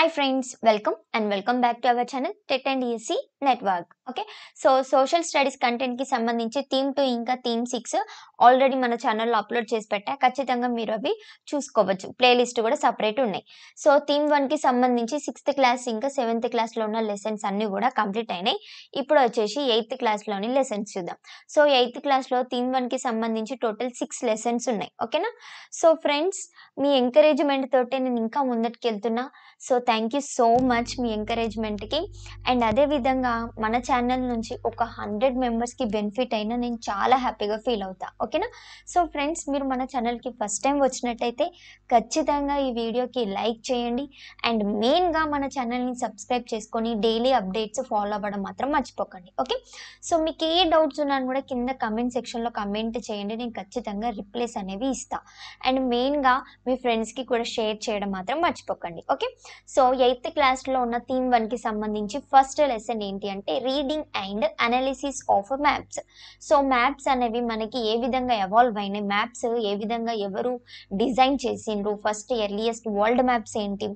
Hi friends, welcome back to our channel TET and ESC Network. Okay, so social studies content కి సంబంధించి theme 2 ఇంకా theme 6 already మన ఛానల్లో upload చేసి పెట్టా. ఖచ్చితంగా మీరు అవి చూసుకోవచ్చు. ప్లేలిస్ట్ కూడా సపరేట్ ఉన్నాయి. సో థీమ్ 1 కి సంబంధించి 6th క్లాస్ ఇంకా 7th క్లాస్ లో ఉన్న లెసన్స్ అన్ని కూడా కంప్లీట్ అయినాయి. ఇప్పుడు వచ్చేసి 8th క్లాస్ లోని లెసన్స్ చూద్దాం. సో 8th క్లాస్ లో థీమ్ 1 కి సంబంధించి టోటల్ 6 లెసన్స్ ఉన్నాయి. ఓకేనా? సో ఫ్రెండ్స్, మీ ఎంకరేజ్మెంట్ తోటే నేను ఇంకా ముందటికి వెళ్తున్నా. So thank you so much మీ ఎంకరేజ్మెంట్కి. అండ్ అదేవిధంగా మన ఛానల్ నుంచి ఒక 100 మెంబర్స్కి బెనిఫిట్ అయినా నేను చాలా హ్యాపీగా ఫీల్ అవుతా. ఓకేనా? సో ఫ్రెండ్స్, మీరు మన ఛానల్కి ఫస్ట్ టైం వచ్చినట్టయితే ఖచ్చితంగా ఈ వీడియోకి లైక్ చేయండి. అండ్ మెయిన్గా మన ఛానల్ని సబ్స్క్రైబ్ చేసుకొని డైలీ అప్డేట్స్ ఫాలో అవ్వడం మాత్రం మర్చిపోకండి. ఓకే? సో మీకు ఏ డౌట్స్ ఉన్నా కూడా కింద కమెంట్ సెక్షన్లో కమెంట్ చేయండి. నేను ఖచ్చితంగా రిప్లైస్ అనేవి ఇస్తా. అండ్ మెయిన్గా మీ ఫ్రెండ్స్కి కూడా షేర్ చేయడం మాత్రం మర్చిపోకండి. ఓకే? సో 8th క్లాస్లో ఉన్న థీమ్ 1 కి సంబంధించి ఫస్ట్ లెసన్ ఏంటి అంటే reading and analysis of maps. So maps అనేవి మనకి ఏ విధంగా ఎవాల్వ్ అయినాయి, మ్యాప్స్ ఏ విధంగా ఎవరు డిజైన్ చేసిండ్రు, ఫస్ట్ ఎర్లియస్ట్ వరల్డ్ మ్యాప్స్ ఏంటి,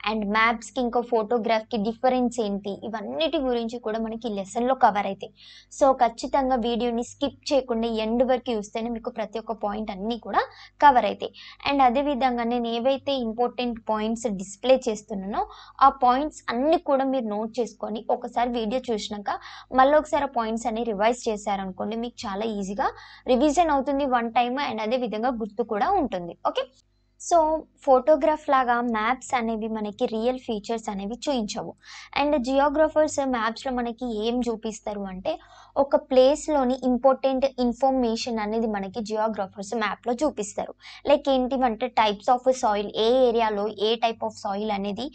అండ్ మ్యాప్స్కి ఇంకో ఫోటోగ్రాఫ్కి డిఫరెన్స్ ఏంటి, ఇవన్నిటి గురించి కూడా మనకి ఈ లెసన్లో కవర్ అవుతాయి. సో ఖచ్చితంగా వీడియోని స్కిప్ చేయకుండా ఎండ్ వరకు చూస్తేనే మీకు ప్రతి ఒక్క పాయింట్ అన్నీ కూడా కవర్ అవుతాయి. అండ్ అదేవిధంగా నేను ఏవైతే ఇంపార్టెంట్ పాయింట్స్ డిస్ప్లే చేస్తున్నానో ఆ పాయింట్స్ అన్నీ కూడా మీరు నోట్ చేసుకొని ఒకసారి వీడియో చూసినాక మళ్ళీ ఒకసారి ఆ పాయింట్స్ అన్ని రివైజ్ చేశారనుకోండి, మీకు చాలా ఈజీగా రివిజన్ అవుతుంది వన్ టైమ్. అండ్ అదేవిధంగా గుర్తు కూడా ఉంటుంది. ఓకే? సో ఫోటోగ్రాఫ్ లాగా మ్యాప్స్ అనేవి మనకి రియల్ ఫీచర్స్ అనేవి చూపించవు. అండ్ జియోగ్రఫర్స్ మ్యాప్స్లో మనకి ఏం చూపిస్తారు అంటే ఒక ప్లేస్లోని ఇంపార్టెంట్ ఇన్ఫర్మేషన్ అనేది మనకి జియోగ్రఫర్స్ మ్యాప్లో చూపిస్తారు. లైక్ ఏంటివంటే టైప్స్ ఆఫ్ సాయిల్, ఏ ఏరియాలో ఏ టైప్ ఆఫ్ సాయిల్ అనేది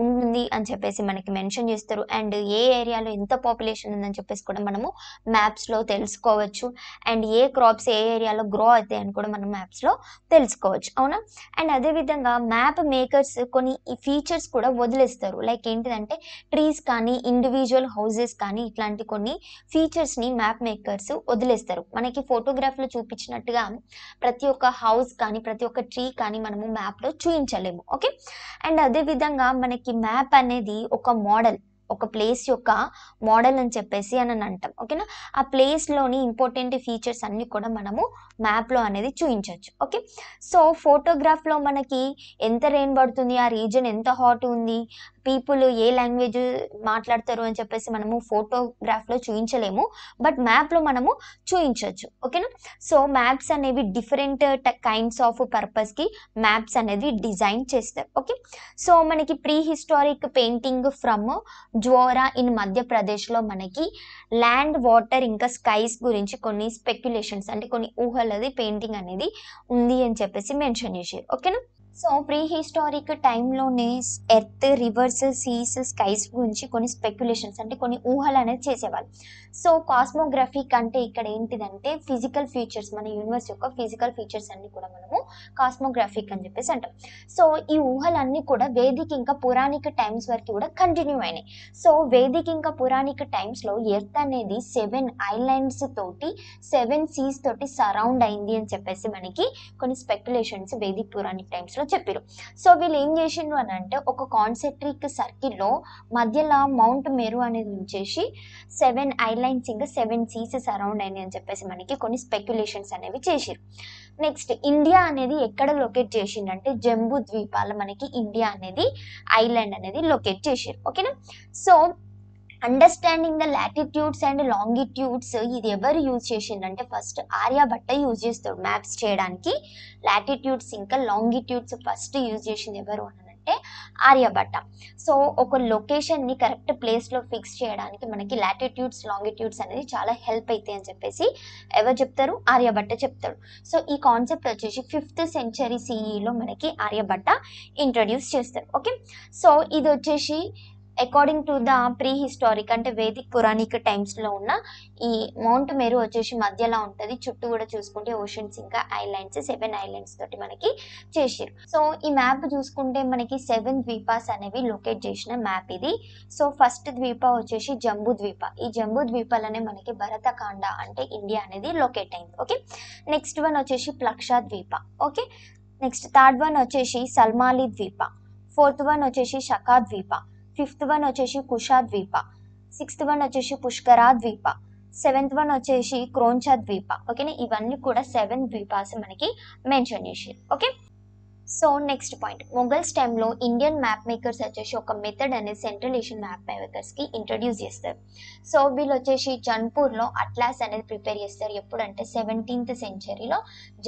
ఉంది అని చెప్పేసి మనకి మెన్షన్ చేస్తారు. అండ్ ఏ ఏరియాలో ఎంత పాపులేషన్ ఉందని చెప్పేసి కూడా మనము మ్యాప్స్లో తెలుసుకోవచ్చు. అండ్ ఏ క్రాప్స్ ఏ ఏరియాలో గ్రో అవుతాయి అని కూడా మనం మ్యాప్స్లో తెలుసుకోవచ్చు. అవునా? అండ్ అదేవిధంగా మ్యాప్ మేకర్స్ కొన్ని ఈ ఫీచర్స్ కూడా వదిలేస్తారు. లైక్ ఏంటిదంటే ట్రీస్ కానీ ఇండివిజువల్ హౌసెస్ కానీ ఇట్లాంటి కొన్ని ఫీచర్స్ని మ్యాప్ మేకర్స్ వదిలేస్తారు. మనకి ఫోటోగ్రాఫ్లో చూపించినట్టుగా ప్రతి ఒక్క హౌస్ కానీ ప్రతి ఒక్క ట్రీ కానీ మనము మ్యాప్లో చూపించలేము. ఓకే? అండ్ అదేవిధంగా మనకి మ్యాప్ అనేది ఒక మోడల్, ఒక ప్లేస్ యొక్క మోడల్ అని చెప్పేసి అని అంటాం. ఓకేనా? ఆ ప్లేస్లోని ఇంపార్టెంట్ ఫీచర్స్ అన్నీ కూడా మనము మ్యాప్లో అనేది చూపించవచ్చు. ఓకే? సో ఫోటోగ్రాఫ్లో మనకి ఎంత రెయిన్ పడుతుంది, ఆ రీజన్ ఎంత హాట్ ఉంది, పీపుల్ ఏ లాంగ్వేజ్ మాట్లాడతారు అని చెప్పేసి మనము ఫోటోగ్రాఫ్లో చూపించలేము, బట్ మ్యాప్లో మనము చూపించవచ్చు. ఓకేనా? సో మ్యాప్స్ అనేవి డిఫరెంట్ కైండ్స్ ఆఫ్ పర్పస్కి మ్యాప్స్ అనేది డిజైన్ చేస్తారు. ఓకే? సో మనకి pre historic painting from Zora in మధ్యప్రదేశ్లో మనకి ల్యాండ్, వాటర్ ఇంకా స్కైస్ గురించి కొన్ని స్పెక్యులేషన్స్ అంటే కొన్ని ఊహలది పెయింటింగ్ అనేది ఉంది అని చెప్పేసి మెన్షన్ చేశారు. ఓకేనా? సో ప్రీ హిస్టారిక్ టైంలోనే ఎర్త్, రివర్స్, సీస్, స్కైస్ గురించి కొన్ని స్పెక్యులేషన్స్ అంటే కొన్ని ఊహలు అనేది చేసేవాళ్ళు. సో కాస్మోగ్రఫిక్ అంటే ఇక్కడ ఏంటిదంటే ఫిజికల్ ఫీచర్స్, మన యూనివర్స్ యొక్క ఫిజికల్ ఫీచర్స్ అన్ని కూడా మనము కాస్మోగ్రఫిక్ అని చెప్పేసి అంటాం. సో ఈ ఊహలన్నీ కూడా వేదిక్ ఇంకా పురాణిక టైమ్స్ వరకు కూడా కంటిన్యూ అయినాయి. సో వేదిక్ ఇంకా పురాణిక టైమ్స్లో ఎర్త్ అనేది 7 ఐలాండ్స్ తోటి 7 సీస్ తోటి సరౌండ్ అయింది అని చెప్పేసి మనకి కొన్ని స్పెక్యులేషన్స్ వేదిక్ పురాణిక్ టైమ్స్లో చెప్పారు. సో వీళ్ళు ఏం చేసిండ్రు అని అంటే ఒక కాన్సెంట్రిక్ సర్కిల్లో మధ్యలో మౌంట్ మెరు అనేది ఉంచేసి 7 ఐలాండ్స్ ఇంకా 7 సీస్ సరౌండ్ అయినాయి అని చెప్పేసి మనకి కొన్ని స్పెక్యులేషన్స్ అనేవి చేసారు. నెక్స్ట్ ఇండియా అనేది ఎక్కడ లొకేట్ చేసిండంటే జంబూ ద్వీపాల మనకి ఇండియా అనేది ఐలాండ్ అనేది లొకేట్ చేసారు. ఓకేనా? So understanding the latitudes and longitudes ఇది ఎవరు యూజ్ చేసిండంటే ఫస్ట్ ఆర్యభట్ట యూజ్ చేస్తాడు మ్యాప్స్ చేయడానికి. లాటిట్యూడ్స్ ఇంకా లాంగిట్యూడ్స్ ఫస్ట్ యూజ్ చేసింది ఎవరు అని అంటే ఆర్యభట్ట. సో ఒక లొకేషన్ని కరెక్ట్ ప్లేస్లో ఫిక్స్ చేయడానికి మనకి లాటిట్యూడ్స్, లాంగిట్యూడ్స్ అనేది చాలా హెల్ప్ అవుతాయి అని చెప్పేసి ఎవరు చెప్తారు? ఆర్యభట్ట చెప్తాడు. సో ఈ కాన్సెప్ట్ వచ్చేసి 5th సెంచరీ సిఈలో మనకి ఆర్యభట్ట ఇంట్రడ్యూస్ చేస్తారు. ఓకే? సో ఇది వచ్చేసి according to the pre historic అంటే వేదిక్ పురాణిక్ టైమ్స్లో ఉన్న ఈ మౌంట్ మెరు వచ్చేసి మధ్యలో ఉంటుంది. చుట్టూ కూడా చూసుకుంటే ఓషన్స్ ఇంకా ఐలాండ్స్ 7 ఐలాండ్స్ తోటి మనకి చేసారు. సో ఈ మ్యాప్ చూసుకుంటే మనకి 7 ద్వీపాస్ అనేవి లొకేట్ చేసిన మ్యాప్ ఇది. సో ఫస్ట్ ద్వీప వచ్చేసి జంబూ ద్వీప. ఈ జంబూ ద్వీపాలనే మనకి భరతఖండ అంటే ఇండియా అనేది లొకేట్ అయింది. ఓకే? నెక్స్ట్ వన్ వచ్చేసి ప్లక్ష ద్వీప. ఓకే? నెక్స్ట్ థర్డ్ వన్ వచ్చేసి సల్మాలి ద్వీప. ఫోర్త్ వన్ వచ్చేసి శకా ద్వీప, ఫిఫ్త్ వన్ వచ్చేసి కుషా ద్వీప, సిక్స్త్ వన్ వచ్చేసి పుష్కరా ద్వీప, సెవెంత్ వన్ వచ్చేసి క్రోంచా ద్వీప. ఓకేనా, ఇవన్నీ కూడా 7 ద్వీపాస్ మనకి మెన్షన్ చేసి. Okay, so next point, Mughals టైంలో ఇండియన్ మ్యాప్ మేకర్స్ వచ్చేసి ఒక మెథడ్ అనేది సెంట్రల్ ఏషియన్ మ్యాప్ మేకర్స్కి ఇంట్రడ్యూస్ చేస్తారు. సో వీళ్ళు వచ్చేసి జన్పూర్లో అట్లాస్ అనేది ప్రిపేర్ చేస్తారు. ఎప్పుడంటే 17th సెంచరీలో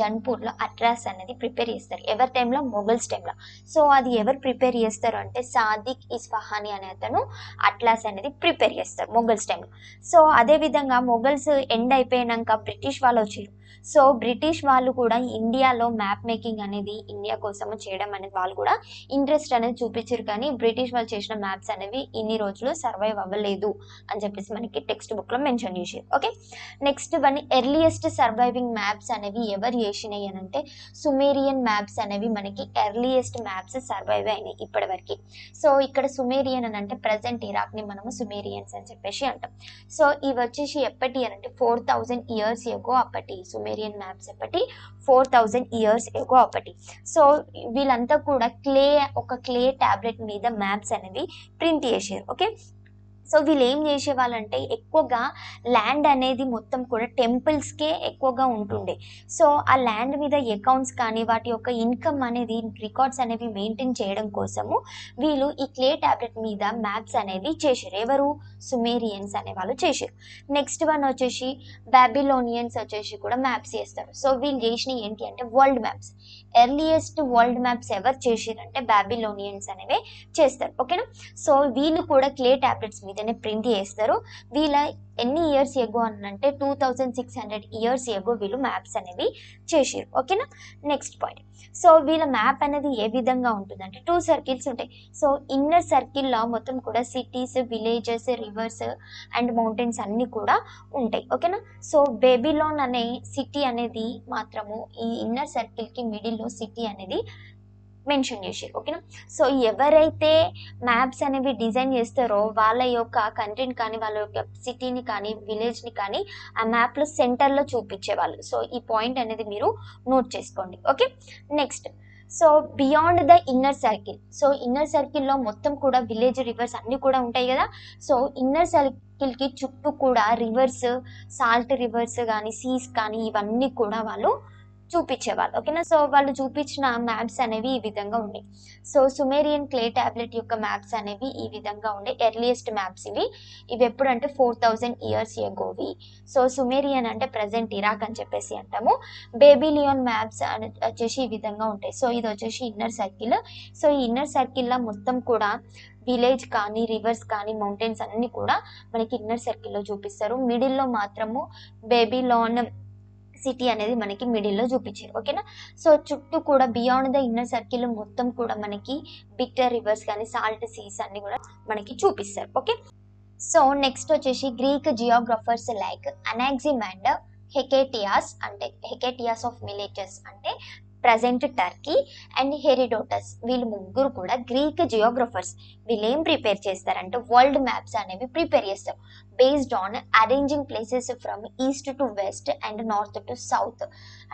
జన్పూర్లో అట్లాస్ అనేది ప్రిపేర్ చేస్తారు. ఎవరి టైంలో? మొఘల్స్ టైంలో. సో అది ఎవరు ప్రిపేర్ చేస్తారు అంటే సాదిక్ ఇస్ఫహానీ అనే అతను అట్లాస్ అనేది ప్రిపేర్ చేస్తారు మొఘల్స్ టైంలో. సో అదేవిధంగా మొఘల్స్ ఎండ్ అయిపోయాక బ్రిటిష్ వాళ్ళు వచ్చారు. సో బ్రిటిష్ వాళ్ళు కూడా ఇండియాలో మ్యాప్ మేకింగ్ అనేది ఇండియా కోసము చేయడం అనేది వాళ్ళు కూడా ఇంట్రెస్ట్ అనేది చూపించారు. కానీ బ్రిటిష్ వాళ్ళు చేసిన మ్యాప్స్ అనేవి ఇన్ని రోజులు సర్వైవ్ అవ్వలేదు అని చెప్పేసి మనకి టెక్స్ట్ బుక్లో మెన్షన్ చేశారు. Okay, next one, earliest surviving maps అనేవి ఎవరు చేసినాయి అని అంటే సుమేరియన్ మ్యాప్స్ అనేవి మనకి ఎర్లియస్ట్ మ్యాప్స్ సర్వైవ్ అయినాయి ఇప్పటి వరకు. సో ఇక్కడ సుమేరియన్ అని అంటే ప్రజెంట్ ఇరాక్ని మనము సుమేరియన్స్ అని చెప్పేసి అంటాం. సో ఇవి వచ్చేసి ఎప్పటి అని అంటే 4000 years ఎగో అప్పటి సుమేరియన్ మ్యాప్స్ ఎప్పటి 4000 years ఎగో అప్పటి. సో వీళ్ళంతా కూడా ఒక క్లే టాబ్లెట్ మీద మ్యాప్స్ అనేవి ప్రింట్ చేశారు. ఓకే, సో వీళ్ళు ఏం చేసేవాళ్ళంటే ఎక్కువగా ల్యాండ్ అనేది మొత్తం కూడా టెంపుల్స్కే ఎక్కువగా ఉంటుండే. సో ఆ ల్యాండ్ మీద అకౌంట్స్ కానీ వాటి యొక్క ఇన్కమ్ అనేది రికార్డ్స్ అనేవి మెయింటైన్ చేయడం కోసము వీళ్ళు ఈ క్లే టాబ్లెట్ మీద మ్యాప్స్ అనేవి చేశారు. ఎవరు? సుమేరియన్స్ అనే వాళ్ళు చేశారు. నెక్స్ట్ వన్ వచ్చేసి బాబిలోనియన్స్ వచ్చేసి కూడా మ్యాప్స్ చేస్తారు. సో వీళ్ళు చేసిన ఏంటి అంటే world maps. Earliest world maps ఎవరు చేసారంటే బాబిలోనియన్స్ అనేవి చేస్తారు. ఓకేనా, సో వీళ్ళు కూడా క్లే టాబ్లెట్స్ మీదనే ప్రింట్ చేస్తారు. వీళ్ళ ఎన్ని ఇయర్స్ ఎగో అని అంటే 2600 years ఎగో వీళ్ళు మ్యాప్స్ అనేవి చేసారు. ఓకేనా, నెక్స్ట్ పాయింట్, సో వీళ్ళ మ్యాప్ అనేది ఏ విధంగా ఉంటుందంటే 2 circles ఉంటాయి. సో ఇన్నర్ సర్కిల్లో మొత్తం కూడా cities, villages, reverse and mountains అన్నీ కూడా ఉంటాయి. ఓకేనా, సో బేబిలోన్ అనే సిటీ అనేది మాత్రము ఈ ఇన్నర్ సర్కిల్కి మిడిల్లో సిటీ అనేది మెన్షన్ చేశారు. ఓకేనా, సో ఎవరైతే మ్యాప్స్ అనేవి డిజైన్ చేస్తారో వాళ్ళ యొక్క కంట్రీని కానీ వాళ్ళ యొక్క సిటీని కానీ విలేజ్ని కానీ ఆ మ్యాప్లో సెంటర్లో చూపించేవాళ్ళు. సో ఈ పాయింట్ అనేది మీరు నోట్ చేసుకోండి. Okay, next, so beyond the inner circle. So inner సర్కిల్లో మొత్తం కూడా విలేజ్, రివర్స్ అన్నీ కూడా ఉంటాయి కదా. సో ఇన్నర్ సర్కిల్కి చుట్టూ కూడా రివర్స్, సాల్ట్ రివర్స్ కానీ సీస్ కానీ ఇవన్నీ కూడా వాళ్ళు చూపించేవాళ్ళు. ఓకేనా, సో వాళ్ళు చూపించిన మ్యాప్స్ అనేవి ఈ విధంగా ఉన్నాయి. సో సుమేరియన్ క్లే టాబ్లెట్ యొక్క మ్యాప్స్ అనేవి ఈ విధంగా ఉండే ఎర్లియస్ట్ మ్యాప్స్ ఇవి ఎప్పుడంటే 4000 years ఎగోవి. సో సుమేరియన్ అంటే ప్రజెంట్ ఇరాక్ అని చెప్పేసి అంటాము. బేబిలియన్ మ్యాప్స్ వచ్చేసి ఈ విధంగా ఉంటాయి. సో ఇది వచ్చేసి ఇన్నర్ సర్కిల్. సో ఈ ఇన్నర్ సర్కిల్లో మొత్తం కూడా విలేజ్ కానీ రివర్స్ కానీ మౌంటైన్స్ అన్నీ కూడా మనకి ఇన్నర్ సర్కిల్లో చూపిస్తారు. మిడిల్లో మాత్రము బేబిలాన్ సిటీ అనేది మనకి మిడిల్లో చూపించారు. ఓకేనా, సో చుట్టూ కూడా బియాండ్ ద ఇన్నర్ సర్కిల్ మొత్తం కూడా మనకి బిట్టర్ రివర్స్ కానీ సాల్ట్ సీస్ అన్ని కూడా మనకి చూపిస్తారు. ఓకే, సో నెక్స్ట్ వచ్చేసి గ్రీక్ జియోగ్రఫర్స్ లైక్ అనాక్సిమాండర్, హెకేటియాస్ అంటే హెకేటియాస్ ఆఫ్ మిలేటస్ అంటే ప్రజెంట్ టర్కీ అండ్ హెరిడోటస్ వీళ్ళు ముగ్గురు కూడా గ్రీక్ జియోగ్రఫర్స్. వీళ్ళు ఏం ప్రిపేర్ చేస్తారంటే వరల్డ్ మ్యాప్స్ అనేవి ప్రిపేర్ చేస్తారు based on arranging places from east to west and north to south.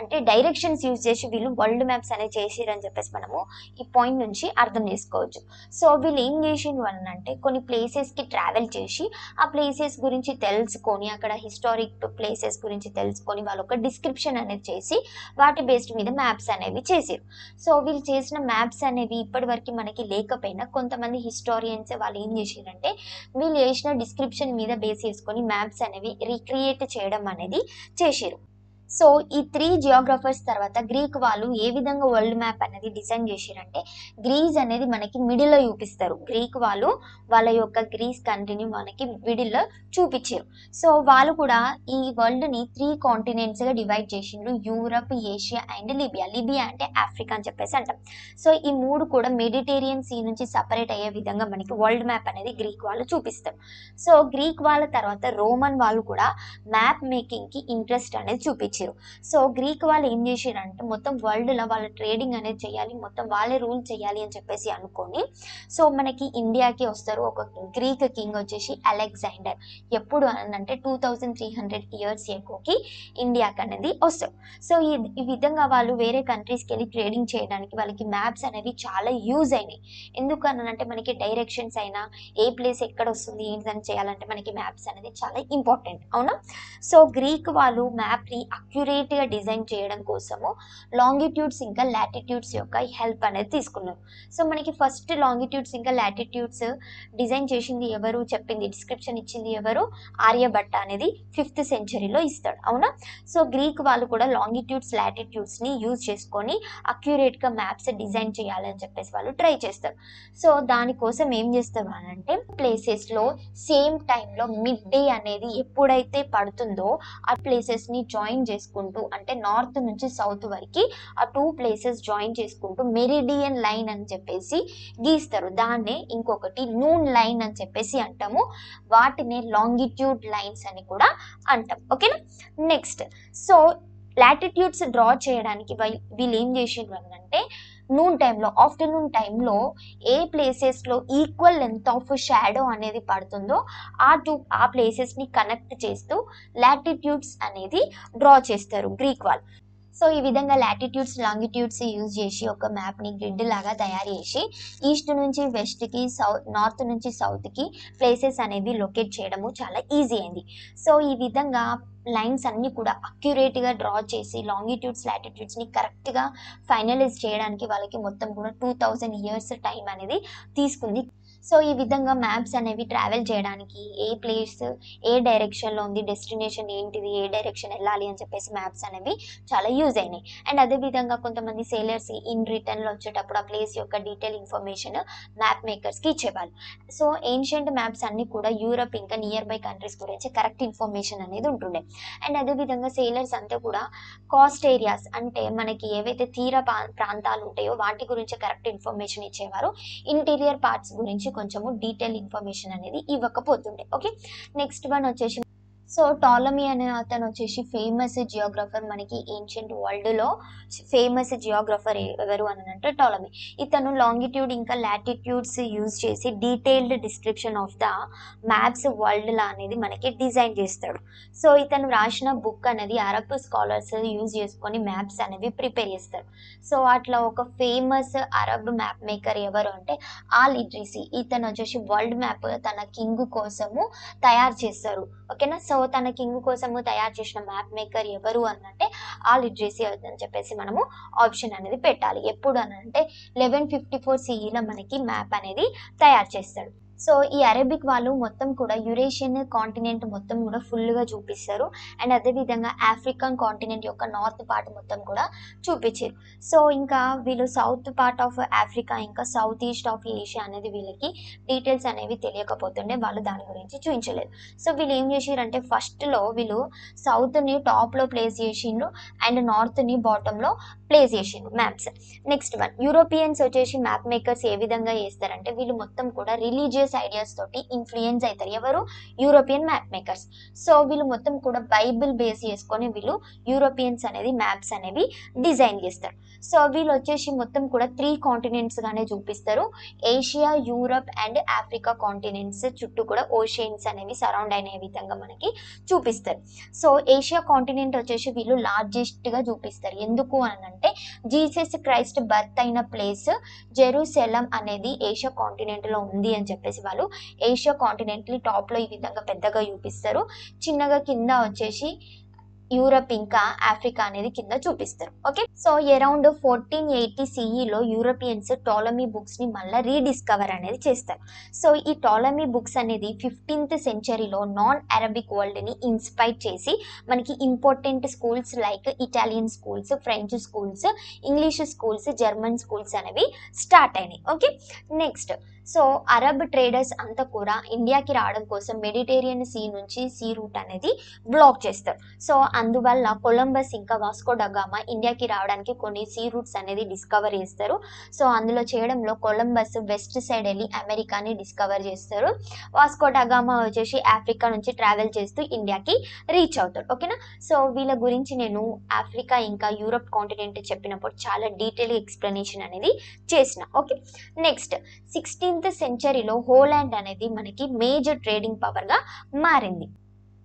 అంటే డైరెక్షన్స్ యూజ్ చేసి వీళ్ళు వరల్డ్ మ్యాప్స్ అనేవి చేసిరని చెప్పేసి మనము ఈ పాయింట్ నుంచి అర్థం చేసుకోవచ్చు. సో వీళ్ళు ఏం చేసిన అంటే కొన్ని ప్లేసెస్కి ట్రావెల్ చేసి ఆ ప్లేసెస్ గురించి తెలుసుకొని అక్కడ హిస్టారిక్ ప్లేసెస్ గురించి తెలుసుకొని వాళ్ళు ఒక డిస్క్రిప్షన్ అనేది చేసి వాటి బేస్డ్ మీద మ్యాప్స్ అనేవి చేసారు. సో వీళ్ళు చేసిన మ్యాప్స్ అనేవి ఇప్పటి వరకు మనకి లేకపోయినా కొంతమంది హిస్టారియన్స్ వాళ్ళు ఏం చేసారంటే వీళ్ళు చేసిన డిస్క్రిప్షన్ మీద బేస్ చేసుకొని మ్యాప్స్ అనేవి రీక్రియేట్ చేయడం అనేది చేసారు. సో ఈ 3 జియోగ్రఫర్స్ తర్వాత గ్రీక్ వాళ్ళు ఏ విధంగా వరల్డ్ మ్యాప్ అనేది డిజైన్ చేశారంటే గ్రీస్ అనేది మనకి మిడిల్లో చూపిస్తారు. గ్రీక్ వాళ్ళు వాళ్ళ యొక్క గ్రీస్ కంట్రీని మనకి మిడిల్లో చూపించారు. సో వాళ్ళు కూడా ఈ వరల్డ్ని 3 కాంటినెంట్స్గా డివైడ్ చేసిండ్రు, Europe, Asia and Libya. Libya అంటే ఆఫ్రికా అని చెప్పేసి అంటాం. సో ఈ 3 కూడా మెడిటేరియన్ సీ నుంచి సపరేట్ అయ్యే విధంగా మనకి వరల్డ్ మ్యాప్ అనేది గ్రీక్ వాళ్ళు చూపిస్తారు. సో గ్రీక్ వాళ్ళ తర్వాత రోమన్ వాళ్ళు కూడా మ్యాప్ మేకింగ్కి ఇంట్రెస్ట్ అనేది చూపించారు. ఇచ్చారు. సో గ్రీక్ వాళ్ళు ఏం చేసారంటే మొత్తం వరల్డ్లో వాళ్ళ ట్రేడింగ్ అనేది చేయాలి, మొత్తం వాళ్ళే రూల్ చేయాలి అని చెప్పేసి అనుకొని సో మనకి ఇండియాకి వస్తారు ఒక గ్రీక్ కింగ్ వచ్చేసి అలెగ్జాండర్. ఎప్పుడు అంటే 2300 ఇయర్స్ ఎగోకి ఇండియాకి అనేది వస్తారు. సో ఈ విధంగా వాళ్ళు వేరే కంట్రీస్కి వెళ్ళి ట్రేడింగ్ చేయడానికి వాళ్ళకి మ్యాప్స్ అనేవి చాలా యూజ్ అయినాయి. ఎందుకనంటే మనకి డైరెక్షన్స్ అయినా ఏ ప్లేస్ ఎక్కడ వస్తుంది ఏంటని చేయాలంటే మనకి మ్యాప్స్ అనేది చాలా ఇంపార్టెంట్, అవునా. సో గ్రీక్ వాళ్ళు మ్యాప్ని అక్యురేట్గా డిజైన్ చేయడం కోసము లాంగిట్యూడ్స్ ఇంకా లాటిట్యూడ్స్ యొక్క హెల్ప్ అనేది తీసుకున్నారు. సో మనకి ఫస్ట్ లాంగిట్యూడ్స్ ఇంకా లాటిట్యూడ్స్ డిజైన్ చేసింది ఎవరు, చెప్పింది డిస్క్రిప్షన్ ఇచ్చింది ఎవరు, ఆర్యభట్ట అనేది 5th సెంచరీలో ఇస్తాడు, అవునా. సో గ్రీక్ వాళ్ళు కూడా లాంగిట్యూడ్స్ లాటిట్యూడ్స్ని యూజ్ చేసుకొని అక్యురేట్గా మ్యాప్స్ డిజైన్ చేయాలని చెప్పేసి వాళ్ళు ట్రై చేస్తారు. సో దానికోసం ఏం చేస్తారు అని అంటే ప్లేసెస్లో సేమ్ టైంలో మిడ్ డే అనేది ఎప్పుడైతే పడుతుందో ఆ ప్లేసెస్ని జాయిన్ చేసుకుంటూ అంటే నార్త్ నుంచి సౌత్ వరకు ఆ 2 ప్లేసెస్ జాయిన్ చేసుకుంటూ మెరిడియన్ లైన్ అని చెప్పేసి గీస్తారు. దాన్నే ఇంకొకటి నూన్ లైన్ అని చెప్పేసి అంటాము, వాటిని లాంగిట్యూడ్ లైన్స్ అని కూడా అంటాం, ఓకేనా. నెక్స్ట్ సో లాటిట్యూడ్స్ డ్రా చేయడానికి వీళ్ళు ఏం చేసిండ్రు అంటే నూన్ టైంలో ఆఫ్టర్నూన్ టైంలో ఏ ప్లేసెస్లో ఈక్వల్ లెంత్ ఆఫ్ షాడో అనేది పడుతుందో ఆ ప్లేసెస్ని కనెక్ట్ చేస్తూ లాటిట్యూడ్స్ అనేది డ్రా చేస్తారు గ్రీక్ వాళ్ళు. సో ఈ విధంగా లాటిట్యూడ్స్ లాంగిట్యూడ్స్ యూజ్ చేసి ఒక మ్యాప్ని గ్రిడ్ లాగా తయారు చేసి ఈస్ట్ నుంచి వెస్ట్కి నార్త్ నుంచి సౌత్కి ప్లేసెస్ అనేవి లొకేట్ చేయడము చాలా ఈజీ అయింది. సో ఈ విధంగా లైన్స్ అన్నీ కూడా అక్యురేట్గా డ్రా చేసి లాంగిట్యూడ్స్ లాటిట్యూడ్స్ని కరెక్ట్గా ఫైనలైజ్ చేయడానికి వాళ్ళకి మొత్తం కూడా 2000 ఇయర్స్ టైం అనేది తీసుకుంది. సో ఈ విధంగా మ్యాప్స్ అనేవి ట్రావెల్ చేయడానికి ఏ ప్లేస్ ఏ డైరెక్షన్లో ఉంది, డెస్టినేషన్ ఏంటిది, ఏ డైరెక్షన్ వెళ్ళాలి అని చెప్పేసి మ్యాప్స్ అనేవి చాలా యూజ్ అయినాయి. అండ్ అదేవిధంగా కొంతమంది సేలర్స్ ఇన్ రిటర్న్లో వచ్చేటప్పుడు ఆ ప్లేస్ యొక్క డీటెయిల్ ఇన్ఫర్మేషన్ మ్యాప్ మేకర్స్కి ఇచ్చేవాళ్ళు. సో ఏన్షియంట్ మ్యాప్స్ అన్నీ కూడా యూరప్ ఇంకా నియర్ బై కంట్రీస్ గురించి కరెక్ట్ ఇన్ఫర్మేషన్ అనేది ఉంటుండే. అండ్ అదేవిధంగా సేలర్స్ అంతా కూడా కాస్ట్ ఏరియాస్ అంటే మనకి ఏవైతే తీర ప్రాంతాలు ఉంటాయో వాటి గురించి కరెక్ట్ ఇన్ఫర్మేషన్ ఇచ్చేవారు. ఇంటీరియర్ పార్ట్స్ గురించి కొంచెము డీటెయిల్ ఇన్ఫర్మేషన్ అనేది ఇవ్వకపోతుండే, ఓకే. నెక్స్ట్ వన్ వచ్చేసి సో టాలమీ అనే అతను వచ్చేసి ఫేమస్ జియోగ్రఫర్, మనకి ఏన్షియంట్ వరల్డ్లో ఫేమస్ జియోగ్రఫర్ ఎవరు అని అంటే టాలమీ. ఇతను లాంగిట్యూడ్ ఇంకా లాటిట్యూడ్స్ యూజ్ చేసి detailed description of the maps వరల్డ్లా అనేది మనకి డిజైన్ చేస్తాడు. సో ఇతను రాసిన బుక్ అనేది అరబ్ స్కాలర్స్ యూజ్ చేసుకొని మ్యాప్స్ అనేవి ప్రిపేర్ చేస్తారు. సో అట్లా ఒక ఫేమస్ అరబ్ మ్యాప్ మేకర్ ఎవరు అంటే ఆల్ ఇడ్రిసి. ఇతను వచ్చేసి వరల్డ్ మ్యాప్ తన కింగ్ కోసము తయారు చేస్తారు, ఓకేనా. సో తన కింగ్ కోసము తయారు చేసిన మ్యాప్ మేకర్ ఎవరు అనంటే ఆల్ ఇడ్రిసి అని చెప్పేసి మనము ఆప్షన్ అనేది పెట్టాలి. ఎప్పుడు అనంటే 1154 CEలో మనకి మ్యాప్ అనేది తయారు చేస్తాడు. సో ఈ అరేబిక్ వాళ్ళు మొత్తం కూడా యురేషియన్ కాంటినెంట్ మొత్తం కూడా ఫుల్గా చూపిస్తారు. అండ్ అదేవిధంగా ఆఫ్రికన్ కాంటినెంట్ యొక్క నార్త్ పార్ట్ మొత్తం కూడా చూపించారు. సో ఇంకా వీళ్ళు సౌత్ పార్ట్ ఆఫ్ ఆఫ్రికా ఇంకా సౌత్ ఈస్ట్ ఆఫ్ ఏషియా అనేది వీళ్ళకి డీటెయిల్స్ అనేవి తెలియకపోతుండే, వాళ్ళు దాని గురించి చూపించలేదు. సో వీళ్ళు ఏం చేసారంటే ఫస్ట్లో వీళ్ళు సౌత్ని టాప్లో ప్లేస్ చేసిండ్రు అండ్ నార్త్ని బాటంలో ప్లేస్ చేసిండ్రు మ్యాప్స్. నెక్స్ట్ వన్ యూరోపియన్స్ వచ్చేసి మ్యాప్ మేకర్స్ ఏ విధంగా చేస్తారంటే వీళ్ళు మొత్తం కూడా రిలీజియస్ ఐడియాస్ తోటి ఇన్ఫ్లుయెన్స్ అవుతారు. ఎవరు? European map makers. సో వీళ్ళు మొత్తం కూడా బైబిల్ బేస్ చేసుకొని వీళ్ళు యూరోపియన్స్ అనేది మ్యాప్స్ అనేవి డిజైన్ చేస్తారు. సో వీళ్ళు వచ్చేసి మొత్తం కూడా 3 కాంటినెంట్స్ గానే చూపిస్తారు. Asia, Europe and Africa continents చుట్టూ కూడా ఓషియన్స్ అనేవి సరౌండ్ అయిన విధంగా మనకి చూపిస్తారు. సో ఏషియా కాంటినెంట్ వచ్చేసి వీళ్ళు లార్జెస్ట్ గా చూపిస్తారు. ఎందుకు అని అంటే జీసస్ క్రైస్ట్ బర్త్ అయిన ప్లేస్ జెరూసెలం అనేది ఏషియా కాంటినెంట్ లో ఉంది అని చెప్పేసి వాళ్ళు ఏషియా కాంటినెంట్ ని టాప్ లో ఈ విధంగా పెద్దగా చూపిస్తారు. చిన్నగా కింద వచ్చేసి యూరప్ ఇంకా ఆఫ్రికా అనేది కింద చూపిస్తారు, ఓకే. సో అరౌండ్ 1480 CEలో యూరోపియన్స్ టాలమీ బుక్స్ ని మళ్ళీ రీడిస్కవర్ అనేది చేస్తారు. సో ఈ టాలమీ బుక్స్ అనేది 15th సెంచరీలో నాన్ అరబిక్ వరల్డ్ ని ఇన్స్పైర్ చేసి మనకి important schools like Italian schools, French schools, English schools, German schools అనేవి స్టార్ట్ అయినాయి, okay. Next so Arab traders అంతా కూడా ఇండియాకి రావడం కోసం మెడిటేరియన్ సీ నుంచి సీ రూట్ అనేది బ్లాక్ చేస్తారు. సో అందువల్ల కొలంబస్ ఇంకా వాస్కో డగామా ఇండియాకి రావడానికి కొన్ని సీ రూట్స్ అనేది డిస్కవర్ చేస్తారు. సో అందులో చేయడంలో కొలంబస్ వెస్ట్ సైడ్ వెళ్ళి అమెరికాని డిస్కవర్ చేస్తారు. వాస్కో డగామా వచ్చేసి ఆఫ్రికా నుంచి ట్రావెల్ చేస్తూ ఇండియాకి రీచ్ అవుతాడు. ఓకేనా. సో వీళ్ళ గురించి నేను ఆఫ్రికా ఇంకా యూరప్ కాంటినెంట్ చెప్పినప్పుడు చాలా డీటెయిల్ ఎక్స్ప్లెనేషన్ అనేది చేసిన. ఓకే. నెక్స్ట్ 16th సెంచరీలో హోలాండ్ అనేది మనకి మేజర్ ట్రేడింగ్ పవర్గా మారింది.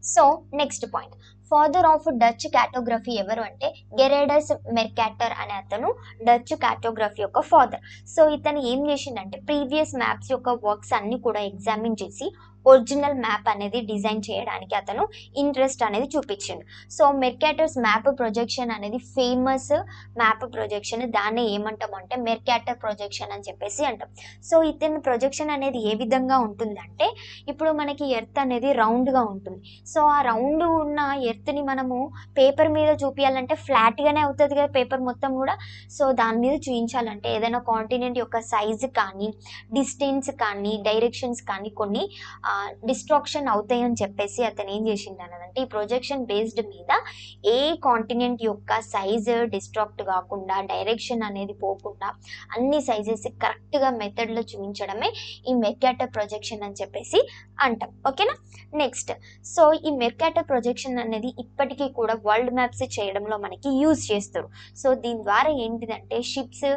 So next point, father of Dutch cartography ఎవరు అంటే గెరేడస్ మెర్కాటర్ అనే అతను డచ్ కార్టోగ్రఫీ యొక్క ఫాదర్. సో ఇతను ఏం చేసిండంటే ప్రీవియస్ మ్యాప్స్ యొక్క వర్క్స్ అన్ని కూడా ఎగ్జామిన్ చేసి ఒరిజినల్ మ్యాప్ అనేది డిజైన్ చేయడానికి అతను ఇంట్రెస్ట్ అనేది చూపించిండు. సో మెర్కాటర్స్ మ్యాప్ ప్రొజెక్షన్ అనేది ఫేమస్ మ్యాప్ ప్రొజెక్షన్, దాన్ని ఏమంటాం అంటే మెర్కాటర్ ప్రొజెక్షన్ అని చెప్పేసి అంటాం. సో ఇతని ప్రొజెక్షన్ అనేది ఏ విధంగా ఉంటుందంటే ఇప్పుడు మనకి ఎర్త్ అనేది రౌండ్గా ఉంటుంది. సో ఆ రౌండ్ ఉన్న ఎర్త్ని మనము పేపర్ మీద చూపించాలంటే ఫ్లాట్గానే అవుతుంది కదా పేపర్ మొత్తం కూడా. సో దాని మీద చూపించాలంటే ఏదైనా కాంటినెంట్ యొక్క సైజు కానీ డిస్టెన్స్ కానీ డైరెక్షన్స్ కానీ కొన్ని డిస్ట్రాక్షన్ అవుతాయని చెప్పేసి అతను ఏం చేసిండు అన్నదంటే ఈ ప్రొజెక్షన్ బేస్డ్ మీద ఏ కాంటినెంట్ యొక్క సైజు డిస్ట్రాక్ట్ కాకుండా డైరెక్షన్ అనేది పోకుండా అన్ని సైజెస్ కరెక్ట్గా మెథడ్లో చూపించడమే ఈ మెర్కాటర్ ప్రొజెక్షన్ అని చెప్పేసి అంటాం. ఓకేనా. నెక్స్ట్, సో ఈ మెర్కాటర్ ప్రొజెక్షన్ అనేది ఇప్పటికీ కూడా వరల్డ్ మ్యాప్స్ చేయడంలో మనకి యూజ్ చేస్తారు. సో దీని ద్వారా ఏంటిదంటే షిప్స్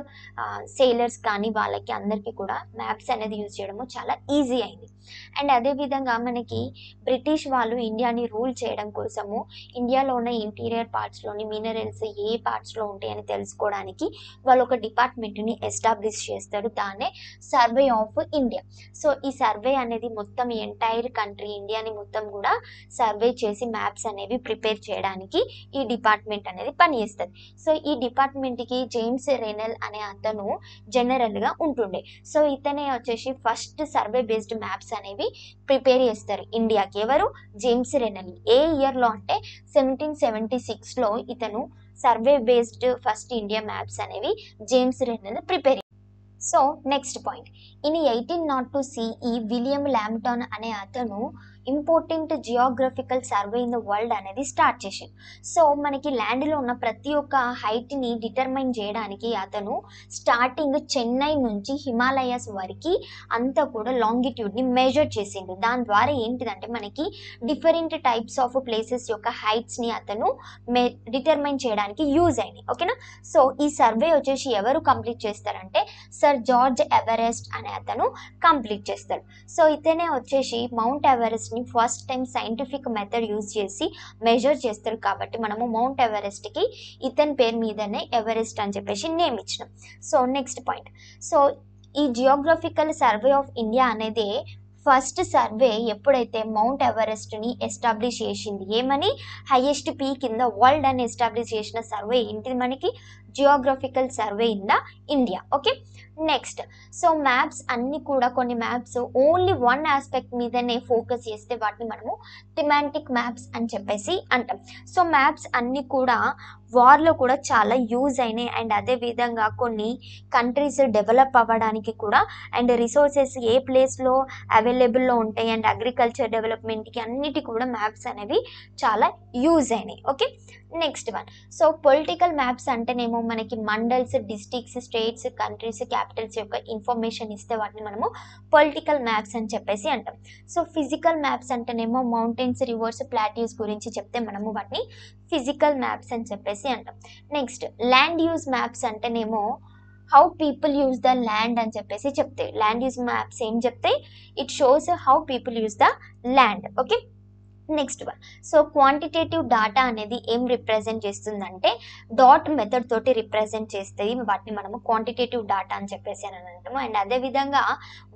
సేలర్స్ కానీ వాళ్ళకి అందరికీ కూడా మ్యాప్స్ అనేది యూజ్ చేయడము చాలా ఈజీ అయింది. అండ్ అదేవిధంగా మనకి బ్రిటిష్ వాళ్ళు ఇండియాని రూల్ చేయడం కోసము ఇండియాలో ఉన్న ఇంటీరియర్ పార్ట్స్లోని మినరల్స్ ఏ పార్ట్స్లో ఉంటాయని తెలుసుకోవడానికి వాళ్ళు ఒక డిపార్ట్మెంట్ని ఎస్టాబ్లిష్ చేస్తారు. దాన్నే సర్వే ఆఫ్ ఇండియా. సో ఈ సర్వే అనేది మొత్తం ఎంటైర్ కంట్రీ ఇండియాని మొత్తం కూడా సర్వే చేసి మ్యాప్స్ అనేవి ప్రిపేర్ చేయడానికి ఈ డిపార్ట్మెంట్ అనేది పనిచేస్తుంది. సో ఈ డిపార్ట్మెంట్కి జేమ్స్ రెనెల్ అనే అతను జనరల్గా ఉంటుండే. సో ఇతనే వచ్చేసి ఫస్ట్ సర్వే బేస్డ్ మ్యాప్స్ అనేవి ప్రిపేర్ చేస్తారు ఇండియాకి. ఎవరు? జేమ్స్ రెనెల్. ఏ ఇయర్లో అంటే 1776లో ఇతను survey based first India maps అనేవి James Rennell prepare. So next point, in 1802 CE William Lambton అనే అతను important geographical survey in the world అనేది స్టార్ట్ చేసింది. సో మనకి ల్యాండ్లో ఉన్న ప్రతి ఒక్క హైట్ని డిటర్మైన్ చేయడానికి అతను స్టార్టింగ్ చెన్నై నుంచి హిమాలయాస్ వరకు అంతా కూడా లాంగిట్యూడ్ని మెజర్ చేసిండు. దాని ద్వారా ఏంటిదంటే మనకి డిఫరెంట్ టైప్స్ ఆఫ్ ప్లేసెస్ యొక్క హైట్స్ని అతను డిటర్మైన్ చేయడానికి యూజ్ అయింది. ఓకేనా. సో ఈ సర్వే వచ్చేసి ఎవరు కంప్లీట్ చేస్తారంటే సర్ జార్జ్ ఎవరెస్ట్ అనే అతను కంప్లీట్ చేస్తాడు. సో ఇతనే వచ్చేసి mount Everest first time scientific method use చేసి మెజర్ చేస్తారు కాబట్టి మనము మౌంట్ ఎవరెస్ట్కి ఇతని పేరు మీదనే ఎవరెస్ట్ అని చెప్పేసి నేమ్ ఇచ్చినాం. సో నెక్స్ట్ పాయింట్, సో ఈ జియోగ్రఫికల్ సర్వే ఆఫ్ ఇండియా అనేది ఫస్ట్ సర్వే ఎప్పుడైతే మౌంట్ ఎవరెస్ట్ని ఎస్టాబ్లిష్ చేసింది, ఏమని highest peak in the world అని ఎస్టాబ్లిష్ చేసిన సర్వే ఏంటిది మనకి geographical survey in the India. Okay. Next, so maps అన్నీ కూడా కొన్ని మ్యాప్స్ ఓన్లీ వన్ ఆస్పెక్ట్ మీదనే ఫోకస్ చేస్తే వాటిని మనము థిమాటిక్ మ్యాప్స్ అని చెప్పేసి అంటాం. సో మ్యాప్స్ అన్నీ కూడా వార్లో కూడా చాలా యూజ్ అయినాయి. అండ్ అదేవిధంగా కొన్ని కంట్రీస్ డెవలప్ అవ్వడానికి కూడా అండ్ రిసోర్సెస్ ఏ ప్లేస్లో అవైలబుల్లో ఉంటాయి అండ్ అగ్రికల్చర్ డెవలప్మెంట్కి అన్నిటి కూడా మ్యాప్స్ అనేవి చాలా యూజ్ అయినాయి. Okay. Next one, so political maps అంటేనేమో మనకి mandals, districts, states, countries, Capitals యొక్క ఇన్ఫర్మేషన్ ఇస్తే వాటిని మనము పొలిటికల్ మ్యాప్స్ అని చెప్పేసి అంటాం. సో ఫిజికల్ మ్యాప్స్ అంటేనేమో మౌంటైన్స్, రివర్స్, ప్లాట్యూస్ గురించి చెప్తే మనము వాటిని ఫిజికల్ మ్యాప్స్ అని చెప్పేసి అంటాం. నెక్స్ట్ ల్యాండ్ యూజ్ మ్యాప్స్ అంటేనేమో how people use the land అని చెప్పేసి చెప్తాయి. ల్యాండ్ యూజ్ మ్యాప్స్ ఏం చెప్తాయి? It shows how people use the land. Okay. Next one, so quantitative data అనేది ఏం రిప్రజెంట్ చేస్తుందంటే డాట్ మెథడ్ తోటి రిప్రజెంట్ చేస్తుంది. వాటిని మనము క్వాంటిటేటివ్ డాటా అని చెప్పేసి అని అంటాము. అండ్ అదేవిధంగా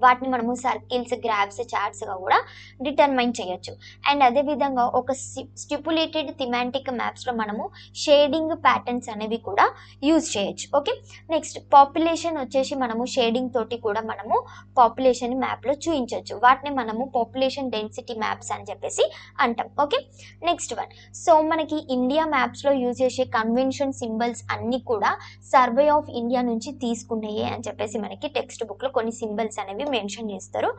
వాటిని మనము సర్కిల్స్, గ్రాఫ్స్, చార్ట్స్గా కూడా డిటర్మైన్ చేయొచ్చు. అండ్ అదేవిధంగా ఒక స్టిపులేటెడ్ థిమాటిక్ మ్యాప్స్లో మనము షేడింగ్ ప్యాటర్న్స్ అనేవి కూడా యూజ్ చేయొచ్చు. ఓకే. నెక్స్ట్ పాపులేషన్ వచ్చేసి మనము షేడింగ్ తోటి కూడా మనము పాపులేషన్ మ్యాప్లో చూపించవచ్చు. వాటిని మనము పాపులేషన్ డెన్సిటీ మ్యాప్స్ అని చెప్పేసి అంటాం. Okay, next one. సో మనకి ఇండియా మ్యాప్స్లో యూజ్ చేసే కన్వెన్షన్ సింబల్స్ అన్నీ కూడా సర్వే ఆఫ్ ఇండియా నుంచి తీసుకున్నాయే అని చెప్పేసి మనకి టెక్స్ట్ బుక్లో కొన్ని సింబల్స్ అనేవి మెన్షన్ చేస్తారు.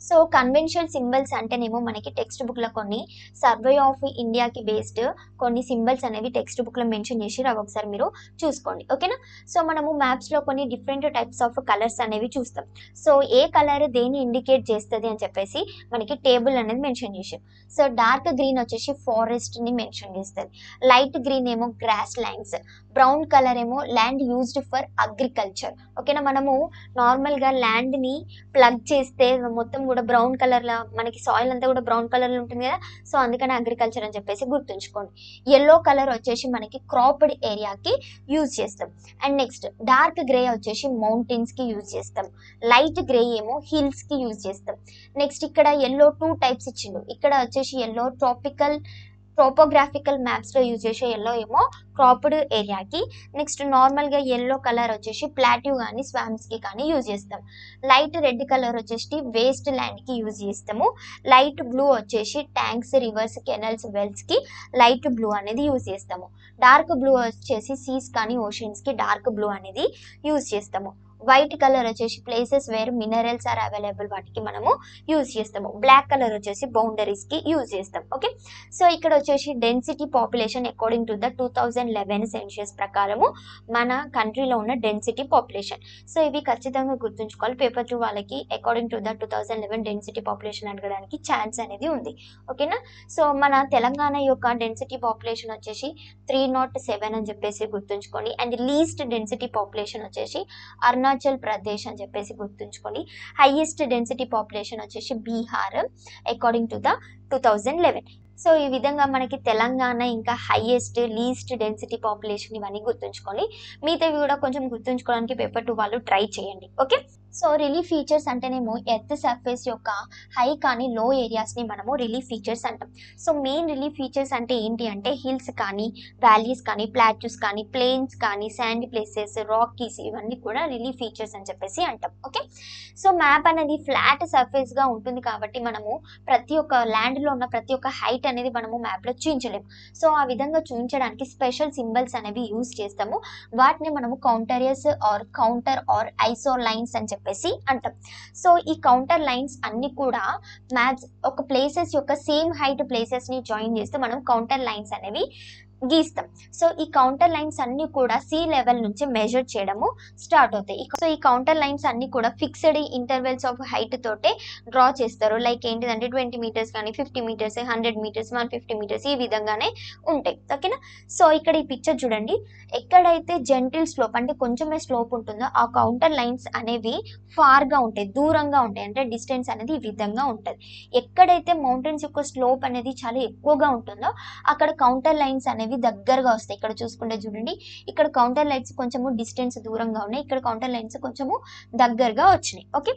సో కన్వెన్షనల్ సింబల్స్ అంటేనేమో మనకి టెక్స్ట్ బుక్లో కొన్ని సర్వే ఆఫ్ ఇండియాకి బేస్డ్ కొన్ని సింబల్స్ అనేవి టెక్స్ట్ బుక్లో మెన్షన్ చేసి అవి ఒకసారి మీరు చూసుకోండి. ఓకేనా. సో మనము మ్యాప్స్లో కొన్ని డిఫరెంట్ టైప్స్ ఆఫ్ కలర్స్ అనేవి చూస్తాం. సో ఏ కలర్ దేన్ని ఇండికేట్ చేస్తుంది అని చెప్పేసి మనకి టేబుల్ అనేది మెన్షన్ చేసాం. సో డార్క్ గ్రీన్ వచ్చేసి ఫారెస్ట్ని మెన్షన్ చేస్తుంది, లైట్ గ్రీన్ ఏమో గ్రాస్ ల్యాండ్స్, బ్రౌన్ కలర్ ఏమో ల్యాండ్ యూజ్డ్ ఫర్ అగ్రికల్చర్. ఓకేనా, మనము నార్మల్గా ల్యాండ్ని ప్లగ్ చేస్తే మొత్తం కూడా బ్రౌన్ కలర్లో మనకి సాయిల్ అంతా కూడా బ్రౌన్ కలర్లో ఉంటుంది కదా, సో అందుకని అగ్రికల్చర్ అని చెప్పేసి గుర్తుంచుకోండి. ఎల్లో కలర్ వచ్చేసి మనకి క్రాప్డ్ ఏరియాకి యూజ్ చేస్తాం. అండ్ నెక్స్ట్ డార్క్ గ్రే వచ్చేసి మౌంటైన్స్కి యూజ్ చేస్తాం, లైట్ గ్రే ఏమో హిల్స్కి యూజ్ చేస్తాం. నెక్స్ట్ ఇక్కడ ఎల్లో 2 టైప్స్ ఇచ్చిండు. ఇక్కడ వచ్చేసి ఎల్లో టోపోగ్రాఫికల్ మ్యాప్స్లో యూజ్ చేసే ఎల్లో ఏమో క్రాప్డ్ ఏరియాకి, నెక్స్ట్ నార్మల్గా ఎల్లో కలర్ వచ్చేసి ప్లాట్యూ కానీ స్వామ్స్కి కానీ యూజ్ చేస్తాం. లైట్ రెడ్ కలర్ వచ్చేసి వేస్ట్ ల్యాండ్కి యూజ్ చేస్తాము. లైట్ బ్లూ వచ్చేసి ట్యాంక్స్, రివర్స్, కెనల్స్, వెల్స్కి లైట్ బ్లూ అనేది యూజ్ చేస్తాము. డార్క్ బ్లూ వచ్చేసి సీస్ కానీ ఓషన్స్కి డార్క్ బ్లూ అనేది యూజ్ చేస్తాము. వైట్ కలర్ వచ్చేసి places where minerals are available వాటికి మనము యూజ్ చేస్తాము. బ్లాక్ కలర్ వచ్చేసి బౌండరీస్కి యూజ్ చేస్తాం. ఓకే, సో ఇక్కడ వచ్చేసి density population according to the 2011 census ప్రకారము మన కంట్రీలో ఉన్న డెన్సిటీ పాపులేషన్. సో ఇవి ఖచ్చితంగా గుర్తుంచుకోవాలి. పేపర్ 2 వాళ్ళకి according to the 2011 density population అడగడానికి ఛాన్స్ అనేది ఉంది. ఓకేనా. సో మన తెలంగాణ యొక్క డెన్సిటీ పాపులేషన్ వచ్చేసి 307 అని చెప్పేసి గుర్తుంచుకోండి. అండ్ లీస్ట్ డెన్సిటీ పాపులేషన్ వచ్చేసి అరుణాచల్ ప్రదేశ్ అని చెప్పేసి గుర్తుంచుకోండి. హైయెస్ట్ డెన్సిటీ పాపులేషన్ వచ్చేసి Bihar according to the 2011. So ఈ విధంగా మనకి తెలంగాణ ఇంకా హైయెస్ట్, లీస్ట్ డెన్సిటీ పాపులేషన్ ఇవన్నీ గుర్తుంచుకోండి. మిగతావి కూడా కొంచెం గుర్తుంచుకోవడానికి పేపర్ 2 వాళ్ళు ట్రై చేయండి. ఓకే, సో రిలీఫ్ ఫీచర్స్ అంటేనేమో ఎర్త్ సర్ఫేస్ యొక్క హై కానీ లో ఏరియాస్ని మనము రిలీఫ్ ఫీచర్స్ అంటాం. సో మెయిన్ రిలీఫ్ ఫీచర్స్ అంటే ఏంటి అంటే హిల్స్ కానీ, వ్యాలీస్ కానీ, ప్లాట్యూస్ కానీ, ప్లేన్స్ కానీ, శాండ్ ప్లేసెస్, రాకీస్, ఇవన్నీ కూడా రిలీఫ్ ఫీచర్స్ అని చెప్పేసి అంటాం. ఓకే, సో మ్యాప్ అనేది ఫ్లాట్ సర్ఫేస్గా ఉంటుంది కాబట్టి మనము ప్రతి ఒక్క ల్యాండ్లో ఉన్న ప్రతి ఒక్క హైట్ అనేది మనము మ్యాప్లో చూపించలేము. సో ఆ విధంగా చూపించడానికి స్పెషల్ సింబల్స్ అనేవి యూజ్ చేస్తాము. వాటిని మనము కౌంటరియస్ ఆర్ ఐసో లైన్స్ అని చెప్పేసి అంటాం. సో ఈ కౌంటర్ లైన్స్ అన్ని కూడా మ్యాప్స్ ఒక ప్లేసెస్ యొక్క సేమ్ హైట్ ప్లేసెస్ ని జాయిన్ చేస్తే మనం కౌంటర్ లైన్స్ అనేవి గీస్తాం. సో ఈ కౌంటర్ లైన్స్ అన్ని కూడా సీ లెవెల్ నుంచి మెజర్ చేయడము స్టార్ట్ అవుతాయి. సో ఈ కౌంటర్ లైన్స్ అన్ని కూడా ఫిక్స్డ్ ఇంటర్వెల్స్ ఆఫ్ హైట్ తోటే డ్రా చేస్తారు. లైక్ ఏంటిదంటే 20 మీటర్స్ కానీ, 50 మీటర్స్, 100 మీటర్స్, 150 మీటర్స్, ఈ విధంగానే ఉంటాయి. ఓకేనా. సో ఇక్కడ ఈ పిక్చర్ చూడండి, ఎక్కడైతే జెంటిల్ స్లోప్ అంటే కొంచెమే స్లోప్ ఉంటుందో ఆ కౌంటర్ లైన్స్ అనేవి ఫార్గా ఉంటాయి, దూరంగా ఉంటాయి. అంటే డిస్టెన్స్ అనేది ఈ విధంగా ఉంటుంది. ఎక్కడైతే మౌంటైన్స్ యొక్క స్లోప్ అనేది చాలా ఎక్కువగా ఉంటుందో అక్కడ కౌంటర్ లైన్స్ అనేవి దగ్గరగా వస్తాయి. ఇక్కడ చూసుకుంటే చూడండి, ఇక్కడ కౌంటర్ లైన్స్ కొంచెము డిస్టెన్స్ దూరంగా ఉన్నాయి, ఇక్కడ కౌంటర్ లైన్స్ కొంచెము దగ్గరగా వచ్చినాయి. ఓకే,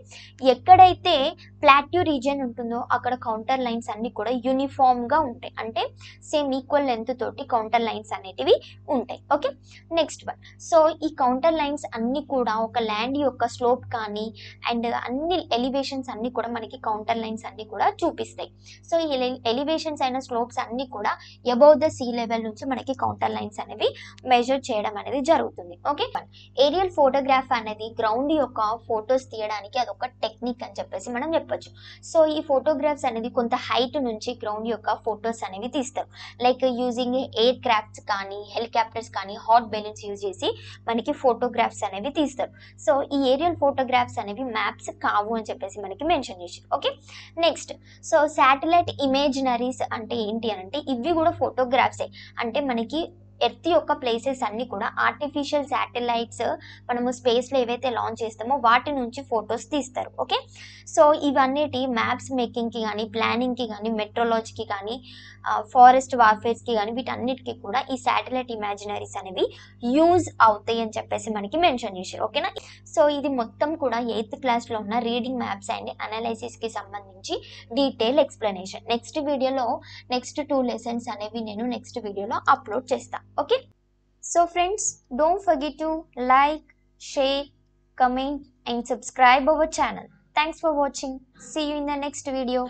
ఎక్కడైతే ప్లాట్యూ రీజియన్ ఉంటుందో అక్కడ కౌంటర్ లైన్స్ అన్ని కూడా యూనిఫామ్ గా ఉంటాయి. అంటే సేమ్ ఈక్వల్ లెంత్ తోటి కౌంటర్ లైన్స్ అనేటివి ఉంటాయి. Okay, next one. సో ఈ కౌంటర్ లైన్స్ అన్ని కూడా ఒక ల్యాండ్ యొక్క స్లోప్ కానీ అండ్ అన్ని ఎలివేషన్స్ అన్ని కూడా మనకి కౌంటర్ లైన్స్ అన్ని కూడా చూపిస్తాయి. సో ఈ ఎలివేషన్స్ అయిన స్లోప్స్ అన్ని కూడా అబౌవ్ ద సీ లెవెల్ నుంచి మనకి కౌంటర్ లైన్స్ అనేవి మెజర్ చేయడం అనేది జరుగుతుంది. ఓకే, ఏరియల్ ఫోటోగ్రాఫ్ అనేది గ్రౌండ్ యొక్క ఫొటోస్ తీయడానికి అదొక టెక్నిక్ అని చెప్పేసి మనం చెప్పొచ్చు. సో ఈ ఫోటోగ్రాఫ్స్ అనేది కొంత హైట్ నుంచి గ్రౌండ్ యొక్క ఫొటోస్ అనేవి తీస్తారు. లైక్ యూజింగ్ ఎయిర్ క్రాఫ్ట్స్ కానీ, హెలికాప్టర్స్ కానీ, హాట్ బెలూన్స్ యూజ్ చేసి మనకి ఫోటోగ్రాఫ్స్ అనేవి తీస్తారు. సో ఈ ఏరియల్ ఫోటోగ్రాఫ్స్ అనేవి మ్యాప్స్ కావు అని చెప్పేసి మనకి మెన్షన్ చేసి. Okay, next. సో శాటిలైట్ ఇమేజినరీస్ అంటే ఏంటి అని అంటే ఇవి కూడా ఫోటోగ్రాఫ్సే. అంటే మనకి ఎర్త్ యొక్క ప్లేసెస్ అన్ని కూడా ఆర్టిఫిషియల్ శాటిలైట్స్ మనము స్పేస్లో ఏవైతే లాంచ్ చేస్తామో వాటి నుంచి ఫొటోస్ తీస్తారు. ఓకే, సో ఇవన్నిటి మ్యాప్స్ మేకింగ్కి కానీ, ప్లానింగ్కి కానీ, మెట్రోలాజీకి కానీ, ఫారెస్ట్ వార్ఫేర్స్కి కానీ, వీటన్నిటికీ కూడా ఈ శాటిలైట్ ఇమాజినరీస్ అనేవి యూజ్ అవుతాయి అని చెప్పేసి మనకి మెన్షన్ చేశారు. ఓకేనా. సో ఇది మొత్తం కూడా 8th క్లాస్లో ఉన్న రీడింగ్ మ్యాప్స్ అండ్ అనాలైసిస్కి సంబంధించి డీటెయిల్ ఎక్స్ప్లెనేషన్. నెక్స్ట్ వీడియోలో నెక్స్ట్ 2 లెసన్స్ అనేవి నేను నెక్స్ట్ వీడియోలో అప్లోడ్ చేస్తాను. Okay, so friends, don't forget to like, share, comment and subscribe our channel. Thanks for watching. See you in the next video.